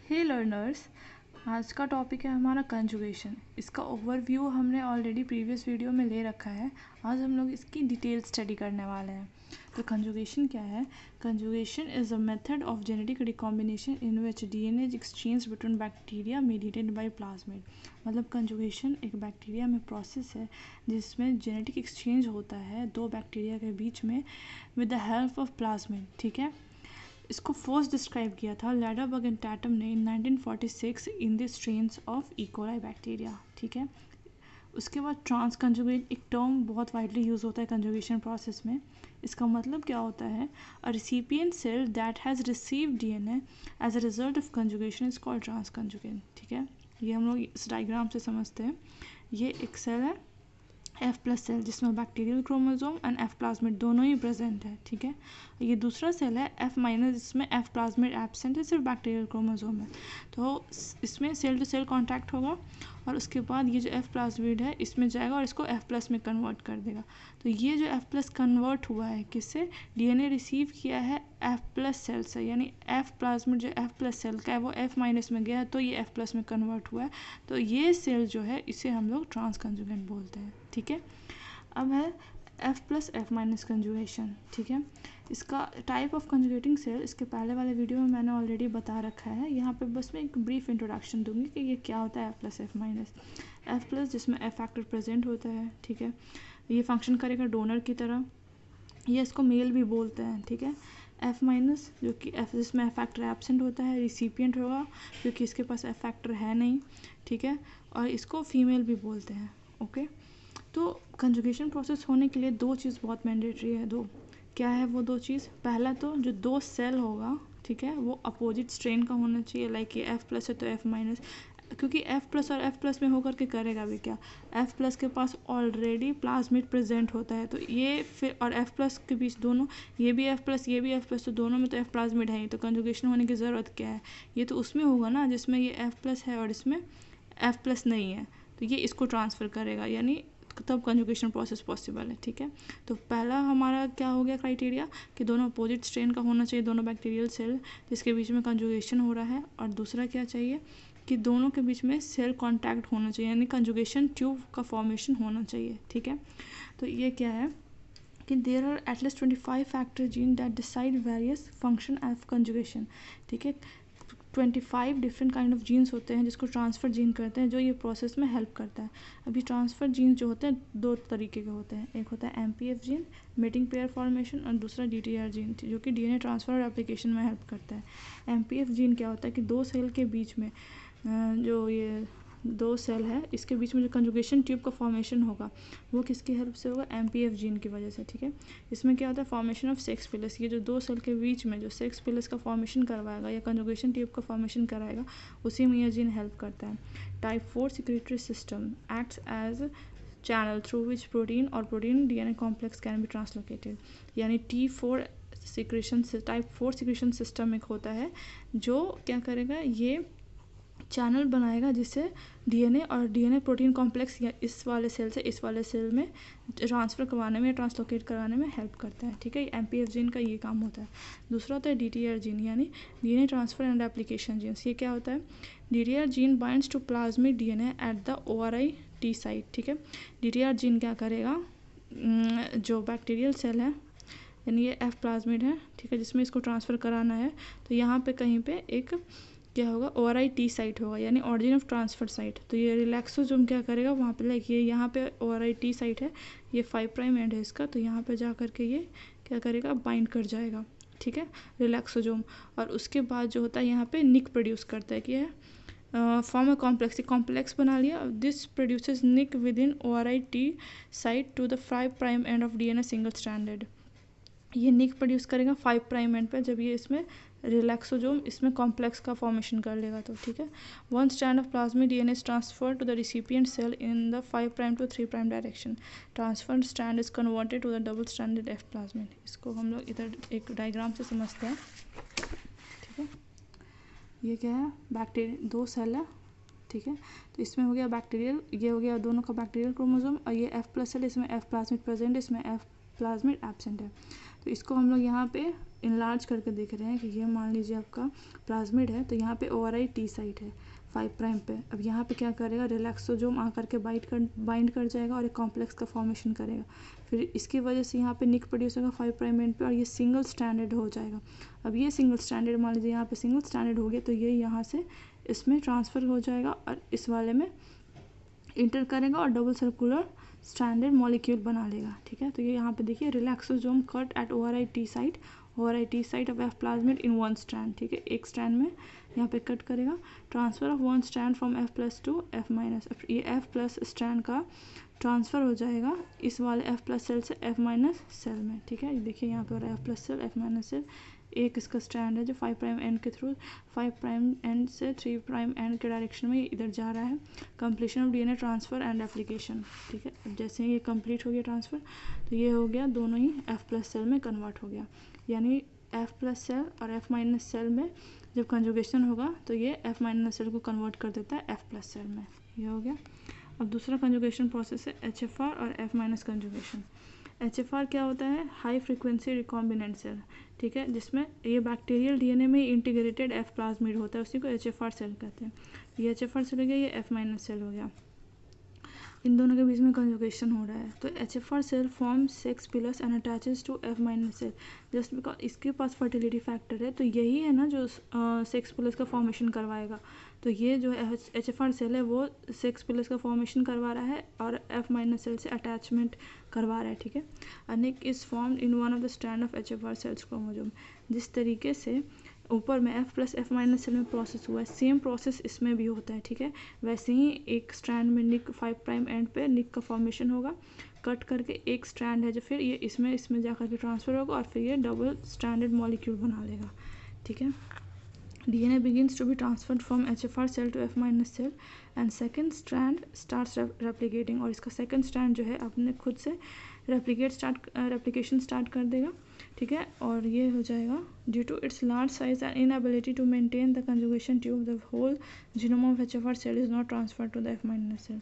हे learners, आज का topic है हमारा कंजुगेशन। इसका ओवरव्यू हमने ऑलरेडी प्रीवियस वीडियो में ले रखा है। आज हम लोग इसकी डिटेल स्टडी करने वाले हैं। तो कंजुगेशन क्या है? Conjugation is a method of genetic recombination in which DNA is exchange between bacteria mediated by plasmid. मतलब कंजुगेशन एक बैक्टीरिया में प्रोसेस है जिसमें जेनेटिक एक्सचेंज होता है दो बैक्टीरिया के बीच में with the help of plasmid. ठीक है, इसको फर्स्ट डिस्क्राइब किया था लैडरबर्ग एंड टैटम ने इन 1946 in the strains of E coli bacteria. ठीक है, उसके बाद ट्रांस कंजुगेट एक टर्म बहुत वाइडली यूज़ होता है कंजुगेशन प्रोसेस में। इसका मतलब क्या होता है? A recipient cell that has receive DNA as a result of conjugation is called trans conjugate. ठीक है, ये हम लोग इस डायग्राम से समझते हैं। ये एक सेल है F प्लस सेल जिसमें bacterial chromosome and F plasmid दोनों ही प्रेजेंट है। ठीक है, ये दूसरा सेल है F माइनस जिसमें F प्लाज्मिड एब्सेंट है, सिर्फ बैक्टीरियल क्रोमोसोम है। तो इसमें सेल टू सेल कॉन्टैक्ट होगा और उसके बाद ये जो F प्लाज्मिड है इसमें जाएगा और इसको F प्लस में कन्वर्ट कर देगा। तो ये जो F प्लस कन्वर्ट हुआ है किससे? डीएनए रिसीव किया है F प्लस सेल से, यानी F प्लाज्मिड जो F प्लस सेल का है वो F माइनस में गया है तो ये F प्लस में कन्वर्ट हुआ है। तो ये सेल जो है इसे हम लोग ट्रांस कंजुगेट बोलते हैं। ठीक है, अब है F plus F minus conjugation. ठीक है, इसका टाइप ऑफ कंजुगेटिंग सेल इसके पहले वाले वीडियो में मैंने ऑलरेडी बता रखा है। यहाँ पे बस मैं एक ब्रीफ इंट्रोडक्शन दूंगी कि ये क्या होता है F plus F minus. F plus जिसमें F फैक्टर प्रेजेंट होता है। ठीक है, ये फंक्शन करेगा डोनर की तरह, ये इसको मेल भी बोलते हैं। ठीक है, F माइनस जो कि F जिसमें F फैक्टर एब्सेंट होता है, रिसिपिएंट होगा क्योंकि इसके पास F फैक्टर है नहीं। ठीक है, और इसको फीमेल भी बोलते हैं। ओके, तो कंजुगेशन प्रोसेस होने के लिए दो चीज़ बहुत मैंडेटरी है। दो क्या है वो दो चीज़? पहला तो जो दो सेल होगा, ठीक है, वो अपोजिट स्ट्रेन का होना चाहिए। लाइक ये F प्लस है तो F माइनस, क्योंकि F प्लस और F प्लस में होकर के करेगा भी क्या? F प्लस के पास ऑलरेडी प्लाज्मिड प्रेजेंट होता है तो ये फिर, और F प्लस के बीच दोनों, ये भी F प्लस ये भी F प्लस, तो दोनों में तो F प्लाज्मिड है ही, तो कंजुगेशन होने की ज़रूरत क्या है? ये तो उसमें होगा ना जिसमें ये F प्लस है और इसमें F प्लस नहीं है, तो ये इसको ट्रांसफ़र करेगा, यानी तब कंजुगेशन प्रोसेस पॉसिबल है। ठीक है, तो पहला हमारा क्या हो गया क्राइटेरिया कि दोनों अपोजिट स्ट्रेन का होना चाहिए, दोनों बैक्टीरियल सेल जिसके बीच में कंजुगेशन हो रहा है। और दूसरा क्या चाहिए कि दोनों के बीच में सेल कांटेक्ट होना चाहिए, यानी कंजुगेशन ट्यूब का फॉर्मेशन होना चाहिए। ठीक है, तो ये क्या है कि there are at least 25 factor gene that decide various function of conjugation. ठीक है, 25 डिफरेंट काइंड ऑफ जीन्स होते हैं जिसको ट्रांसफ़र जीन कहते हैं, जो ये प्रोसेस में हेल्प करता है। अभी ट्रांसफ़र जीन जो होते हैं दो तरीके के होते हैं, एक होता है MPF gene mating pair formation और दूसरा DTR जीन जो कि DNA ट्रांसफ़र और एप्लीकेशन में हेल्प करता है। MPF जीन क्या होता है कि दो सेल के बीच में जो ये दो सेल है इसके बीच में जो कंजुगेशन ट्यूब का फॉर्मेशन होगा वो किसकी हेल्प से होगा? MPF जीन की वजह से। ठीक है, इसमें क्या होता है? Formation of sex pillars. ये जो दो सेल के बीच में जो सेक्स पिलस का फॉर्मेशन करवाएगा या कंजुगेशन ट्यूब का फॉर्मेशन कराएगा उसी में यह जीन हेल्प करता है। Type 4 secretory system acts as channel through which protein और protein DNA complex can be translocated. यानी T4 secretion, type 4 secretion system एक होता है जो क्या करेगा, ये चैनल बनाएगा जिससे DNA और DNA प्रोटीन कॉम्प्लेक्स या इस वाले सेल से इस वाले सेल में ट्रांसफ़र करवाने में, ट्रांसलोकेट कराने में हेल्प करता है। ठीक है, MPF जीन का ये काम होता है। दूसरा होता है DTR जीन यानी DNA transfer and application genes. ये क्या होता है? DTR gene binds to plasmid DNA at the ORI-T site. ठीक है, DTR जीन क्या करेगा, जो बैक्टीरियल सेल है यानी ये F प्लाज्मिड है, ठीक है, जिसमें इसको ट्रांसफ़र कराना है, तो यहाँ पे कहीं पे एक क्या होगा, ORI-T साइट होगा यानी ऑरिजिन ऑफ ट्रांसफ़र साइट। तो ये रिलैक्सोसोम क्या करेगा वहाँ पे, लाइक ये यहाँ पे ORI-T साइट है, ये 5 प्राइम एंड है इसका, तो यहाँ पे जा कर के ये क्या करेगा, बाइंड कर जाएगा। ठीक है, रिलैक्सोसोम, और उसके बाद जो होता है यहाँ पे निक प्रोड्यूस करता है कि है फॉर्म अ कॉम्प्लेक्स, कॉम्प्लेक्स बना लिया। This produces nick within ORI-T site to the 5 prime end of DNA single stranded. ये निक प्रोड्यूस करेगा 5 प्राइम एंड पे जब ये इसमें रिलैक्सोसोम इसमें कॉम्प्लेक्स का फॉर्मेशन कर लेगा। तो ठीक है, one strand of plasmid DNA is transfer to the recipient cell in the 5 prime to 3 prime direction. Transfer strand is converted to the double stranded F plasmid. इसको हम लोग इधर एक डायग्राम से समझते हैं। ठीक है, ये क्या है, बैक्टीरिया दो सेल है। ठीक है, तो इसमें हो गया बैक्टीरियल, ये हो गया दोनों का बैक्टीरियल क्रोमोसोम, और ये F प्लस सेल, इसमें F प्लाज्मिड प्रेजेंट है, इसमें F प्लाज्मिड एब्सेंट है। तो इसको हम लोग यहाँ पे इनलार्ज करके देख रहे हैं कि ये मान लीजिए आपका प्लाज्मिड है, तो यहाँ पे ओआरआई टी साइट है 5 प्राइम पे। अब यहाँ पे क्या करेगा, रिलैक्सोजोम आकर के बाइंड कर जाएगा और एक कॉम्प्लेक्स का फॉर्मेशन करेगा। फिर इसकी वजह से यहाँ पे निक प्रोड्यूस होगा 5 प्राइम एंड पे और ये सिंगल स्ट्रैंडेड हो जाएगा। अब ये सिंगल स्ट्रैंडेड मान लीजिए यहाँ पे सिंगल स्ट्रैंडेड हो गया, तो ये यहाँ से इसमें ट्रांसफ़र हो जाएगा और इस वाले में इंटर करेगा और डबल सर्कुलर स्ट्रैंडेड मॉलिक्यूल बना लेगा। ठीक है, तो ये यहाँ पे देखिए relaxosome cut at ORI T site of F plasmid in one strand. ठीक है, एक स्ट्रैंड में यहाँ पे कट करेगा, transfer of one strand from F plus to F minus. ये एफ प्लस स्ट्रैंड का ट्रांसफ़र हो जाएगा इस वाले एफ प्लस सेल से एफ माइनस सेल में। ठीक है, देखिए यहाँ पे हो रहा है F plus cell F minus cell. एक इसका स्ट्रैंड है जो 5 प्राइम एंड के थ्रू 5 प्राइम एंड से 3 प्राइम एंड के डायरेक्शन में इधर जा रहा है। Completion of DNA transfer and application. ठीक है, अब जैसे ही ये कंप्लीट हो गया ट्रांसफ़र, तो ये हो गया दोनों ही एफ प्लस सेल में कन्वर्ट हो गया। यानी एफ प्लस सेल और एफ माइनस सेल में जब कंजुगेशन होगा तो ये एफ माइनस सेल को कन्वर्ट कर देता है एफ प्लस सेल में। ये हो गया। अब दूसरा कंजुगेशन प्रोसेस है एचएफआर और एफ माइनस कंजुगेशन। एचएफआर क्या होता है, हाई फ्रीक्वेंसी रिकॉम्बिनेंट सेल। ठीक है, जिसमें ये बैक्टीरियल डीएनए में इंटीग्रेटेड एफ प्लाज्मिड होता है, उसी को एचएफआर सेल कहते हैं। ये एचएफआर सेल हो गया, ये एफ माइनस सेल हो गया। इन दोनों के बीच में कंजुगेशन हो रहा है। तो HFR cell form sex pilus and attaches to F minus cell just because इसके पास फर्टिलिटी फैक्टर है, तो यही है ना जो सेक्स पिलस का फॉर्मेशन करवाएगा। तो ये जो एचएफआर सेल है वो सेक्स पिलस का फॉर्मेशन करवा रहा है और एफ माइनस सेल से अटैचमेंट करवा रहा है। ठीक है, a nick is formed in one of the strand of HFR cells chromosome. जिस तरीके से ऊपर में F plus F minus cell में प्रोसेस हुआ है, सेम प्रोसेस इसमें भी होता है। ठीक है, वैसे ही एक स्ट्रैंड में निक 5 प्राइम एंड पे निक का फॉर्मेशन होगा, कट करके एक स्ट्रैंड है जो फिर ये इसमें जा करके ट्रांसफ़र होगा और फिर ये डबल स्ट्रैंडेड मॉलिक्यूल बना लेगा। ठीक है, DNA begins to be transferred from HFR cell to F minus cell and second strand starts replicating। और इसका सेकंड स्ट्रैंड जो है अपने खुद से रेप्लिकेशन स्टार्ट कर देगा। ठीक है, और ये हो जाएगा due to its large size and inability to maintain the conjugation tube the whole genome of HFR cell is not transfer to the F minus cell.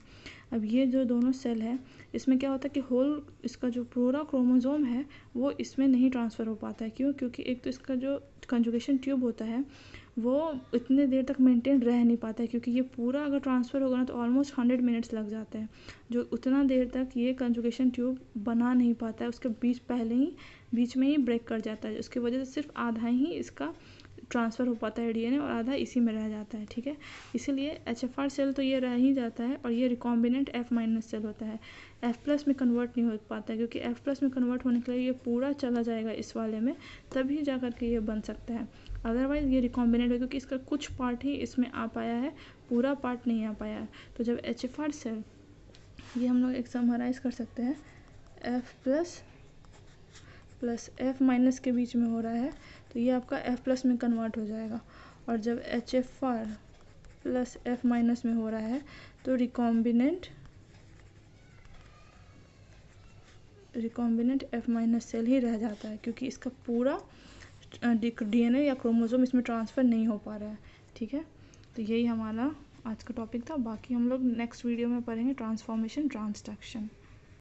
अब ये जो दोनों सेल है इसमें क्या होता है कि होल इसका जो पूरा क्रोमोसोम है वो इसमें नहीं ट्रांसफ़र हो पाता है। क्यों? क्योंकि एक तो इसका जो कंजुगेशन ट्यूब होता है वो इतने देर तक मेंटेन रह नहीं पाता है, क्योंकि ये पूरा अगर ट्रांसफ़र होगा ना तो ऑलमोस्ट 100 मिनट्स लग जाते हैं, जो उतना देर तक ये कंजुगेशन ट्यूब बना नहीं पाता है। उसके बीच में ही ब्रेक कर जाता है, उसकी वजह से सिर्फ आधा ही इसका ट्रांसफ़र हो पाता है डीएनए और आधा इसी में रह जाता है। ठीक है, इसीलिए एचएफआर सेल तो ये रह ही जाता है और ये रिकॉम्बिनेंट एफ माइनस सेल होता है। एफ प्लस में कन्वर्ट नहीं हो पाता है, क्योंकि एफ प्लस में कन्वर्ट होने के लिए ये पूरा चला जाएगा इस वाले में, तभी जा कर के ये बन सकता है। अदरवाइज़ ये रिकॉम्बिनेंट है, क्योंकि इसका कुछ पार्ट ही इसमें आ पाया है, पूरा पार्ट नहीं आ पाया है। तो जब एचएफआर सेल, ये हम लोग एक समराइज़ कर सकते हैं, एफ प्लस एफ माइनस के बीच में हो रहा है, तो ये आपका एफ प्लस में कन्वर्ट हो जाएगा। और जब एचएफआर प्लस एफ माइनस में हो रहा है तो रिकॉम्बिनेंट एफ माइनस सेल ही रह जाता है, क्योंकि इसका पूरा डीएनए या क्रोमोसोम इसमें ट्रांसफ़र नहीं हो पा रहा है। ठीक है, तो यही हमारा आज का टॉपिक था। बाकी हम लोग नेक्स्ट वीडियो में पढ़ेंगे ट्रांसफॉर्मेशन ट्रांसडक्शन।